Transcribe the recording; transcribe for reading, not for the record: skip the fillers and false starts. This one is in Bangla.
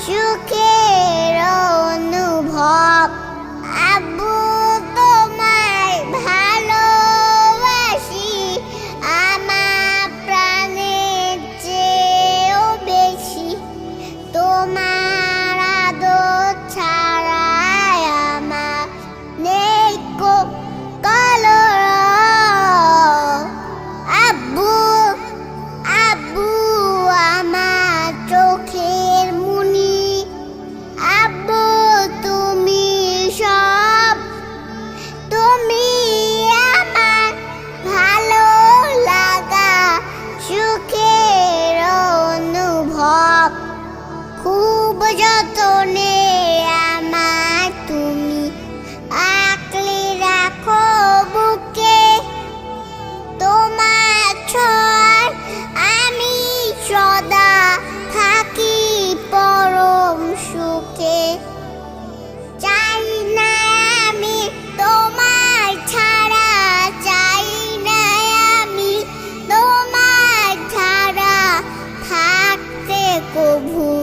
সুখের অনুভব। আব্বু তোমায় ভালোবাসি আমার প্রাণের চেয়েও বেশি। তোমার আদর ছাড়া আমার নেই কলর। আব্বু আব্বু আমার চোখের মনি। আব্বু তুমি সব, তুমি আমার ভালো লাগা সুখের অনুভব। খুব যতনে আমার তুমি আঁকলে রাখো বুকে। তোমার ছোঁয়ায় আমি সদা থাকি পরম সুখে। চাই না আমি তোমার ছাড়া, চাই না আমি তোমার ছাড়া থাকতে কভু।